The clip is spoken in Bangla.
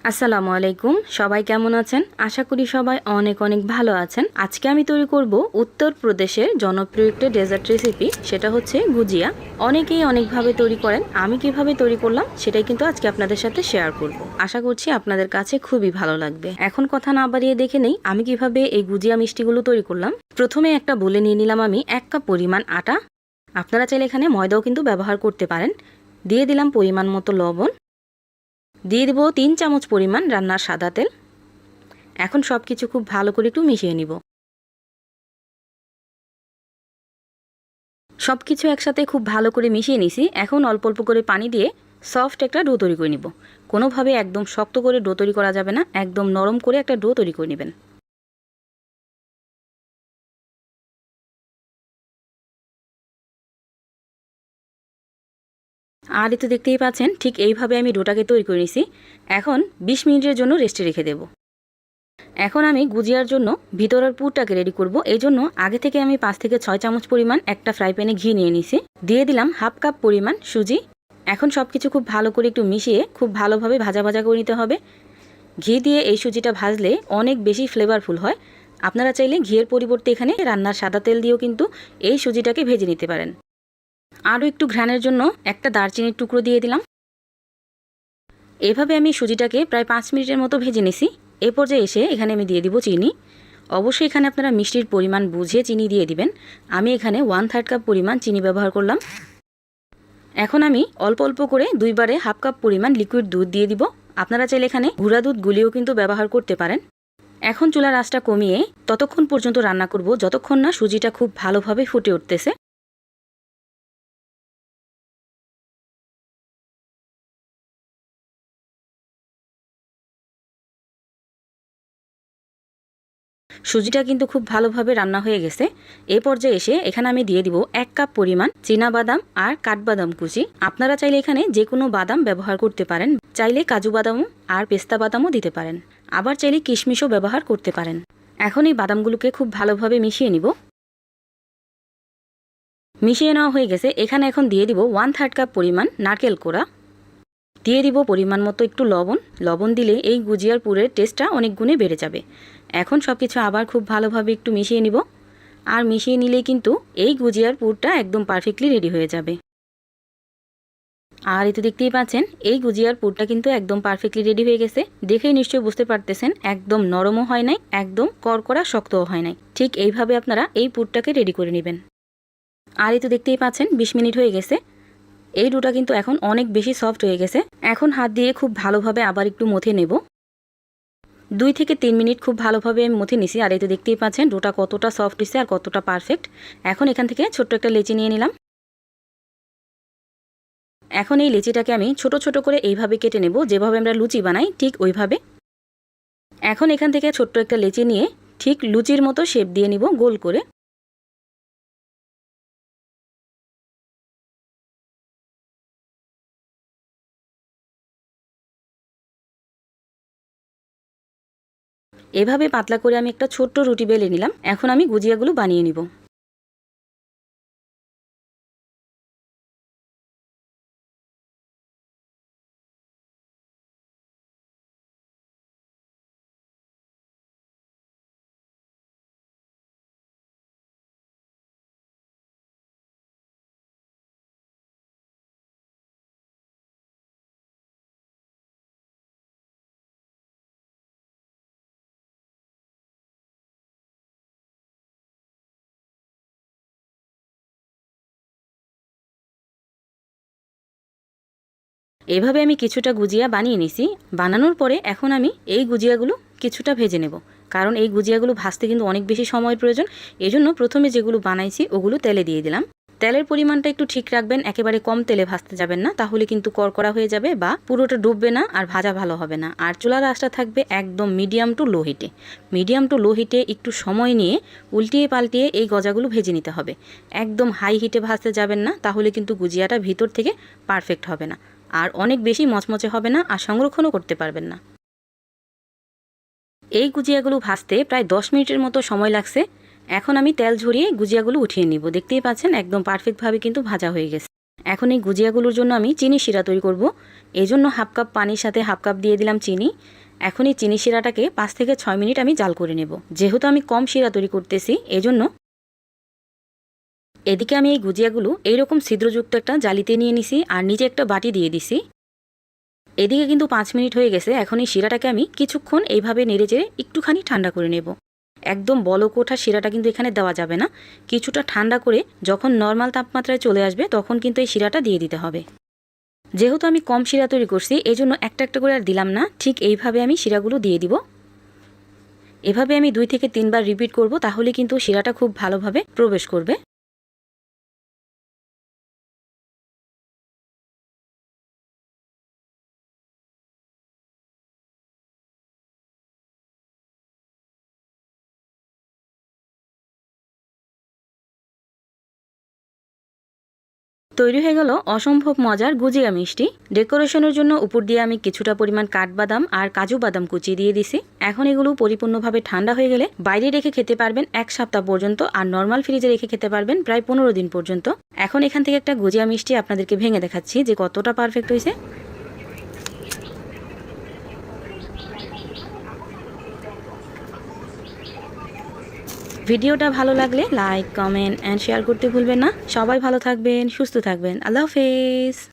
আসসালামু আলাইকুম। সবাই কেমন আছেন? আশা করি সবাই অনেক অনেক ভালো আছেন। আজকে আমি তৈরি করব উত্তরপ্রদেশের জনপ্রিয় একটা ডেজার্ট রেসিপি, সেটা হচ্ছে গুজিয়া। অনেকেই অনেকভাবে তৈরি করেন, আমি কিভাবে তৈরি করলাম সেটাই কিন্তু আজকে আপনাদের সাথে শেয়ার করব। আশা করছি আপনাদের কাছে খুবই ভালো লাগবে। এখন কথা না বাড়িয়ে দেখে নেই আমি কিভাবে এই গুজিয়া মিষ্টিগুলো তৈরি করলাম। প্রথমে একটা বলে নিয়ে নিলাম আমি 1 কাপ পরিমাণ আটা। আপনারা চাইলে এখানে ময়দাও কিন্তু ব্যবহার করতে পারেন। দিয়ে দিলাম পরিমাণ মতো লবণ, দিয়ে দেব 3 চামচ পরিমাণ রান্নার সাদা তেল। এখন সব কিছু খুব ভালো করে একটু মিশিয়ে নিব। সব কিছু একসাথে খুব ভালো করে মিশিয়ে নিছি। এখন অল্প অল্প করে পানি দিয়ে সফট একটা ডো তৈরি করে নিব। কোনোভাবে একদম শক্ত করে ডো তৈরি করা যাবে না, একদম নরম করে একটা ডো তৈরি করে নেবেন। আর এতে দেখতেই পাচ্ছেন ঠিক এইভাবে আমি ডোটাকে তৈরি করে নিছি। এখন 20 মিনিটের জন্য রেস্টে রেখে দেব। এখন আমি গুজিয়ার জন্য ভিতরের পুরটাকে রেডি করব। এই জন্য আগে থেকে আমি 5 থেকে 6 চামচ পরিমাণ একটা ফ্রাই প্যানে ঘি নিয়ে নিছি। দিয়ে দিলাম হাফ কাপ পরিমাণ সুজি। এখন সব কিছু খুব ভালো করে একটু মিশিয়ে খুব ভালোভাবে ভাজা ভাজা করে নিতে হবে। ঘি দিয়ে এই সুজিটা ভাজলে অনেক বেশি ফ্লেভারফুল হয়। আপনারা চাইলে ঘিয়ের পরিবর্তে এখানে রান্নার সাদা তেল দিয়েও কিন্তু এই সুজিটাকে ভেজে নিতে পারেন। আরও একটু ঘ্রাণের জন্য একটা দারচিনির টুকরো দিয়ে দিলাম। এভাবে আমি সুজিটাকে প্রায় 5 মিনিটের মতো ভেজে নিছি। এ পর্যায়ে এসে এখানে আমি দিয়ে দিব চিনি। অবশ্যই এখানে আপনারা মিষ্টির পরিমাণ বুঝে চিনি দিয়ে দিবেন। আমি এখানে 1/3 কাপ পরিমাণ চিনি ব্যবহার করলাম। এখন আমি অল্প অল্প করে 2 বারে হাফ কাপ পরিমাণ লিকুইড দুধ দিয়ে দিব। আপনারা চাইলে এখানে গুঁড়া দুধ গুলিও কিন্তু ব্যবহার করতে পারেন। এখন চুলার আঁচটা কমিয়ে ততক্ষণ পর্যন্ত রান্না করব যতক্ষণ না সুজিটা খুব ভালোভাবে ফুটে উঠতেছে। সুজিটা কিন্তু খুব ভালোভাবে রান্না হয়ে গেছে। এই পর্যায়ে এসে এখানে আমি দিয়ে দিব 1 কাপ পরিমাণ চীনাবাদাম আর কাঠবাদাম কুচি। আপনারা চাইলে এখানে যে কোনো বাদাম ব্যবহার করতে পারেন। চাইলে কাজু বাদামও আর পেস্তা বাদামও দিতে পারেন। আবার চাইলে কিশমিশও ব্যবহার করতে পারেন। এখন এই বাদামগুলোকে খুব ভালোভাবে মিশিয়ে নিব। মিশিয়ে নেওয়া হয়ে গেছে। এখানে এখন দিয়ে দিব 1/3 কাপ পরিমাণ নারকেল কোড়া। দিয়ে দিব পরিমাণ মতো একটু লবণ। লবণ দিলে এই গুজিয়ার পুরের টেস্টটা অনেক গুণে বেড়ে যাবে। এখন সব কিছু আবার খুব ভালোভাবে একটু মিশিয়ে নিব। আর মিশিয়ে নিলেই কিন্তু এই গুজিয়ার পুরটা একদম পারফেক্টলি রেডি হয়ে যাবে। আর এতে দেখতেই পাচ্ছেন এই গুজিয়ার পুরটা কিন্তু একদম পারফেক্টলি রেডি হয়ে গেছে। দেখেই নিশ্চয়ই বুঝতে পারতেছেন একদম নরমও হয় নাই, একদম কড়কড়া শক্তও হয় নাই। ঠিক এইভাবে আপনারা এই পুরটাকে রেডি করে নেবেন। আর এতে দেখতেই পাচ্ছেন 20 মিনিট হয়ে গেছে। এই ডোটা কিন্তু এখন অনেক বেশি সফট হয়ে গেছে। এখন হাত দিয়ে খুব ভালোভাবে আবার একটু মথে নেব। 2 থেকে 3 মিনিট খুব ভালোভাবে আমি মথে নিছি। আর এতে দেখতেই পাচ্ছেন ডোটা কতটা সফট হয়েছে আর কতটা পারফেক্ট। এখন এখান থেকে ছোট্ট একটা লেচি নিয়ে নিলাম। এখন এই লেচিটাকে আমি ছোট ছোট করে এইভাবে কেটে নেব, যেভাবে আমরা লুচি বানাই ঠিক ওইভাবে। এখন এখান থেকে ছোট্ট একটা লেচি নিয়ে ঠিক লুচির মতো শেপ দিয়ে নিব গোল করে। এভাবে পাতলা করে আমি একটা ছোট্ট রুটি বেলে নিলাম। এখন আমি গুজিয়াগুলো বানিয়ে নিব। এভাবে আমি কিছুটা গুজিয়া বানিয়ে নিছি। বানানোর পরে এখন আমি এই গুজিয়াগুলো কিছুটা ভেজে নেব, কারণ এই গুজিয়াগুলো ভাজতে কিন্তু অনেক বেশি সময় প্রয়োজন। এজন্য প্রথমে যেগুলো বানাইছি ওগুলো তেলে দিয়ে দিলাম। তেলের পরিমাণটা একটু ঠিক রাখবেন, একেবারে কম তেলে ভাজতে যাবেন না, তাহলে কিন্তু কড়কড়া হয়ে যাবে বা পুরোটা ডুববে না আর ভাজা ভালো হবে না। আর চুলার আঁচটা থাকবে একদম মিডিয়াম টু লো হিটে। মিডিয়াম টু লো হিটে একটু সময় নিয়ে উল্টিয়ে পাল্টিয়ে এই গজাগুলো ভেজে নিতে হবে। একদম হাই হিটে ভাজতে যাবেন না, তাহলে কিন্তু গুজিয়াটা ভিতর থেকে পারফেক্ট হবে না, আর অনেক বেশি মচমচে হবে না, আর সংরক্ষণও করতে পারবেন না। এই গুজিয়াগুলো ভাজতে প্রায় 10 মিনিটের মতো সময় লাগছে। এখন আমি তেল ঝরিয়ে গুজিয়াগুলো উঠিয়ে নিব। দেখতেই পাচ্ছেন একদম পারফেক্টভাবে কিন্তু ভাজা হয়ে গেছে। এখন এই গুজিয়াগুলোর জন্য আমি চিনি শিরা তৈরি করব। এই জন্য হাফ কাপ পানির সাথে হাফ কাপ দিয়ে দিলাম চিনি। এখন এই চিনি শিরাটাকে 5 থেকে 6 মিনিট আমি জাল করে নেব। যেহেতু আমি কম শিরা তৈরি করতেছি এজন্য এদিকে আমি এই গুজিয়াগুলো এইরকম ছিদ্রযুক্ত একটা জালিতে নিয়ে নিছি আর নিচে একটা বাটি দিয়ে দিছি। এদিকে কিন্তু 5 মিনিট হয়ে গেছে। এখন এই শিরাটাকে আমি কিছুক্ষণ এইভাবে নেড়েচেড়ে একটুখানি ঠান্ডা করে নেব। একদম বলক ওঠা শিরাটা কিন্তু এখানে দেওয়া যাবে না, কিছুটা ঠান্ডা করে যখন নর্মাল তাপমাত্রায় চলে আসবে তখন কিন্তু এই শিরাটা দিয়ে দিতে হবে। যেহেতু আমি কম শিরা তৈরি করছি এই জন্য একটা একটা করে আর দিলাম না, ঠিক এইভাবে আমি শিরাগুলো দিয়ে দিব। এভাবে আমি 2 থেকে 3 বার রিপিট করব, তাহলে কিন্তু শিরাটা খুব ভালোভাবে প্রবেশ করবে। তৈরি হয়ে গেল অসম্ভব মজার গুজিয়া মিষ্টি। ডেকোরেশনের জন্য উপর দিয়ে আমি কিছুটা পরিমাণ কাঠবাদাম আর কাজু বাদাম কুচি দিয়ে দিছি। এখন এগুলো পরিপূর্ণভাবে ঠান্ডা হয়ে গেলে বাইরে রেখে খেতে পারবেন 1 সপ্তাহ পর্যন্ত, আর নর্মাল ফ্রিজে রেখে খেতে পারবেন প্রায় 15 দিন পর্যন্ত। এখন এখান থেকে একটা গুজিয়া মিষ্টি আপনাদেরকে ভেঙে দেখাচ্ছি যে কতটা পারফেক্ট হয়েছে। ভিডিওটা ভালো লাগলে লাইক, কমেন্ট অ্যান্ড শেয়ার করতে ভুলবেন না। সবাই ভালো থাকবেন, সুস্থ থাকবেন। আল্লাহ হাফেজ।